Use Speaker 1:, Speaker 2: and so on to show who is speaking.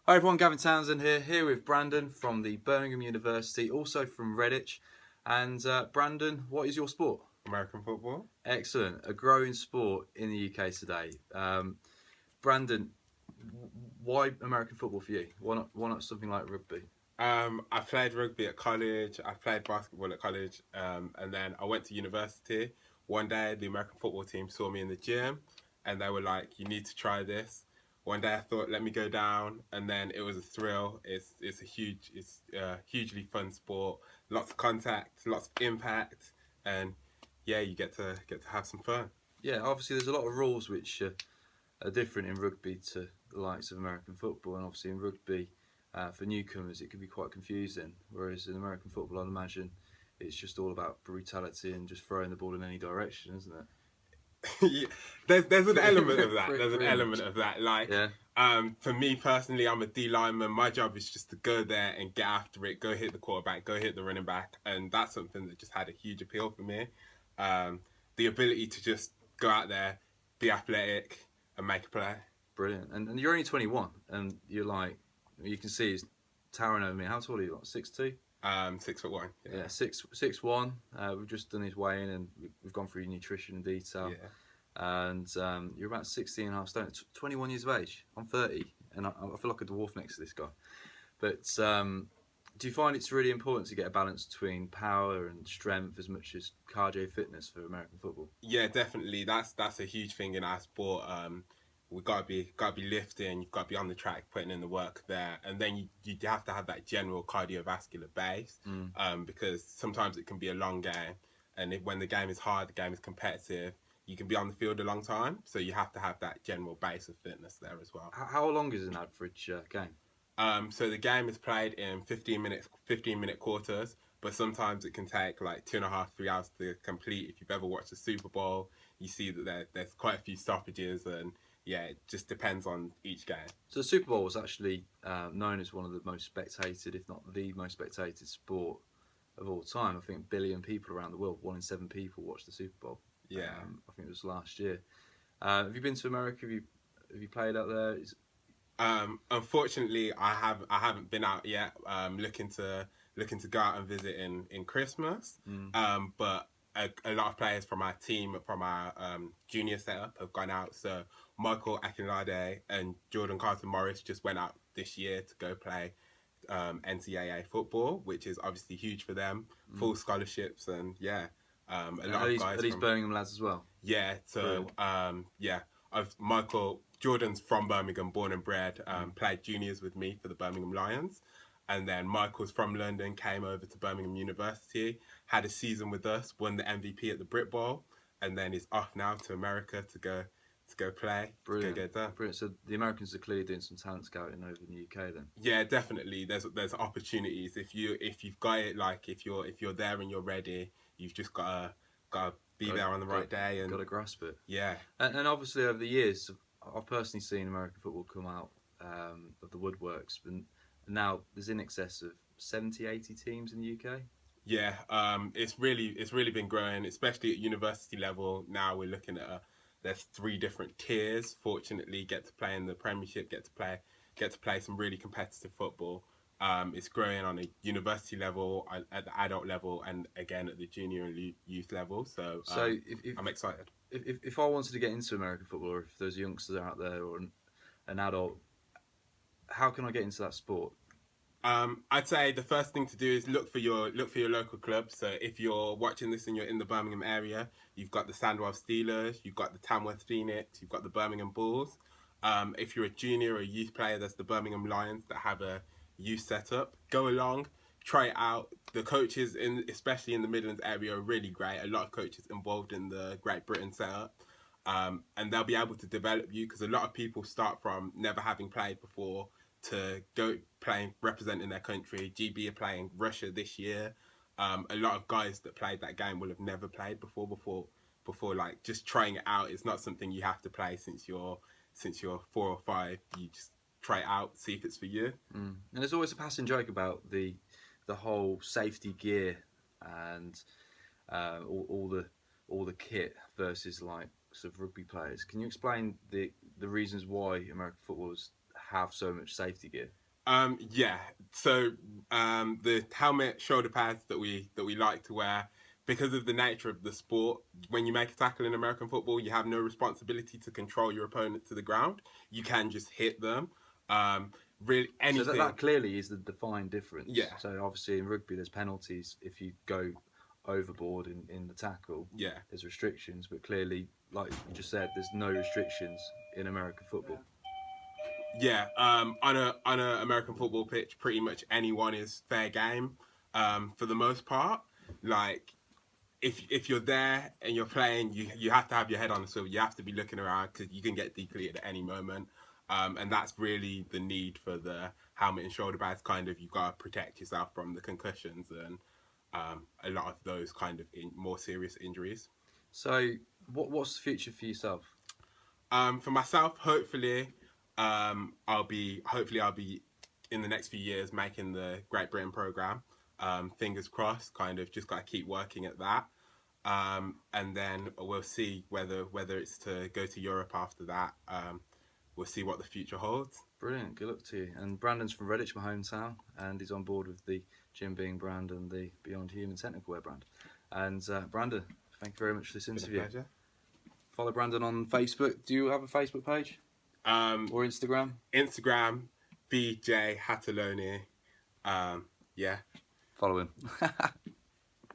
Speaker 1: Hi everyone, Gavin Townsend here with Brandon from the Birmingham University, also from Redditch. And Brandon, what is your sport?
Speaker 2: American football.
Speaker 1: Excellent, a growing sport in the UK today. Brandon, why American football for you? Why not something like rugby?
Speaker 2: I played rugby at college. I played basketball at college, and then I went to university. One day, the American football team saw me in the gym, and they were like, "You need to try this." One day, I thought, "Let me go down," and then it was a thrill. It's a hugely fun sport. Lots of contact, lots of impact, and yeah, you get to have some fun.
Speaker 1: Yeah, obviously there's a lot of rules which are different in rugby to the likes of American football, and obviously in rugby, for newcomers, it can be quite confusing. Whereas in American football, I'd imagine it's just all about brutality and just throwing the ball in any direction, isn't it?
Speaker 2: Yeah, there's an element of that. There's an
Speaker 1: Pretty
Speaker 2: element
Speaker 1: much.
Speaker 2: of that. Like,
Speaker 1: Yeah.
Speaker 2: for me personally, I'm a D lineman. My job is just to go there and get after it, go hit the quarterback, go hit the running back, and that's something that just had a huge appeal for me. Um, the ability to just go out there, be athletic, and make a play.
Speaker 1: Brilliant. And you're only 21, and you're like, you can see he's towering over me. How tall are you? Like 6'2"?
Speaker 2: 6'1".
Speaker 1: Yeah,
Speaker 2: Yeah,
Speaker 1: 6'1". We've just done his weigh in, and we've gone through your nutrition in detail.
Speaker 2: yeah.
Speaker 1: And you're about 16 and a half stone, 21 years of age. I'm 30, and I feel like a dwarf next to this guy. But do you find it's really important to get a balance between power and strength as much as cardio fitness for American football?
Speaker 2: Yeah, definitely. That's a huge thing in our sport. We gotta be lifting. You've got to be on the track, putting in the work there, and then you have to have that general cardiovascular base.
Speaker 1: Mm.
Speaker 2: Because sometimes it can be a long game, and when the game is hard, the game is competitive. You can be on the field a long time, so you have to have that general base of fitness there as well.
Speaker 1: How long is an average game?
Speaker 2: So the game is played in 15-minute quarters, but sometimes it can take like 2.5, 3 hours to complete. If you've ever watched the Super Bowl, you see that there's quite a few stoppages, and yeah, it just depends on each game.
Speaker 1: So the Super Bowl was actually known as one of the most spectated, if not the most spectated sport of all time. I think a billion people around the world, 1 in 7 people watch the Super Bowl.
Speaker 2: Yeah.
Speaker 1: I think it was last year. Have you been to America? Have you played out there?
Speaker 2: Unfortunately, I haven't been out yet. Looking to go out and visit in Christmas.
Speaker 1: Mm.
Speaker 2: But a lot of players from our team, from our junior setup, have gone out. So Michael Akinlade and Jordan Carter Morris just went out this year to go play NCAA football, which is obviously huge for them.
Speaker 1: Mm.
Speaker 2: Full scholarships, and yeah, a
Speaker 1: And
Speaker 2: lot of guys
Speaker 1: are these
Speaker 2: from
Speaker 1: Birmingham lads as well?
Speaker 2: yeah. So
Speaker 1: Brilliant.
Speaker 2: yeah, I've Michael Jordan's from Birmingham, born and bred.
Speaker 1: Mm.
Speaker 2: Played juniors with me for the Birmingham Lions, and then Michael's from London, came over to Birmingham University, had a season with us, won the MVP at the Brit Bowl, and then is off now to America to go play, to go
Speaker 1: Brilliant.
Speaker 2: get done.
Speaker 1: Brilliant. So the Americans are clearly doing some talent scouting over in the UK then.
Speaker 2: Yeah, definitely. There's opportunities if you've got it. Like if you're there and you're ready, you've just gotta be
Speaker 1: Got
Speaker 2: there on the
Speaker 1: got
Speaker 2: right day,
Speaker 1: got
Speaker 2: and
Speaker 1: to grasp it.
Speaker 2: yeah.
Speaker 1: And obviously over the years, I've personally seen American football come out of the woodworks, and now there's in excess of 70, 80 teams in the UK.
Speaker 2: Yeah, it's really been growing, especially at university level. Now we're looking at there's three different tiers. Fortunately, get to play in the Premiership, get to play some really competitive football. It's growing on a university level, at the adult level, and again at the junior and youth level. So
Speaker 1: So if,
Speaker 2: I'm excited.
Speaker 1: if I wanted to get into American football, or if there's youngsters out there or an adult, how can I get into that sport?
Speaker 2: I'd say the first thing to do is look for your local club. So if you're watching this and you're in the Birmingham area, you've got the Sandwell Steelers, you've got the Tamworth Phoenix, you've got the Birmingham Bulls. If you're a junior or a youth player, there's the Birmingham Lions that have a youth setup. Go along, try it out. The coaches especially in the Midlands area, are really great. A lot of coaches involved in the Great Britain setup. And they'll be able to develop you, because a lot of people start from never having played before to go playing, representing their country. GB are playing Russia this year. A lot of guys that played that game will have never played before like just trying it out. It's not something you have to play since you're 4 or 5. You just try it out, see if it's for you.
Speaker 1: Mm. And there's always a passing joke about the whole safety gear and all the kit versus like sort of rugby players. Can you explain the reasons why American footballers have so much safety gear?
Speaker 2: Yeah. So the helmet, shoulder pads that we like to wear, because of the nature of the sport, when you make a tackle in American football, you have no responsibility to control your opponent to the ground. You can just hit them. Really,
Speaker 1: So
Speaker 2: anything.
Speaker 1: that clearly is the defined difference.
Speaker 2: Yeah.
Speaker 1: So obviously in rugby there's penalties if you go overboard in the tackle.
Speaker 2: Yeah.
Speaker 1: There's restrictions, but clearly, like you just said, there's no restrictions in American football.
Speaker 2: Yeah, on a American football pitch, pretty much anyone is fair game, for the most part. Like, if you're there and you're playing, you have to have your head on the swivel. You have to be looking around because you can get depleted at any moment, and that's really the need for the helmet and shoulder pads. Kind of, you gotta protect yourself from the concussions and a lot of those kind of more serious injuries.
Speaker 1: So what's the future for yourself?
Speaker 2: For myself, I'll be in the next few years making the Great Britain program. Fingers crossed. Kind of just got to keep working at that, and then we'll see whether it's to go to Europe after that. We'll see what the future holds.
Speaker 1: Brilliant. Good luck to you. And Brandon's from Redditch, my hometown, and he's on board with the Jim Being brand and the Beyond Human Technical Wear brand. And Brandon, thank you very much for this interview.
Speaker 2: Been a pleasure.
Speaker 1: Follow Brandon on Facebook. Do you have a Facebook page? Or Instagram?
Speaker 2: Instagram, BJ Hattiloney. Yeah.
Speaker 1: Follow him.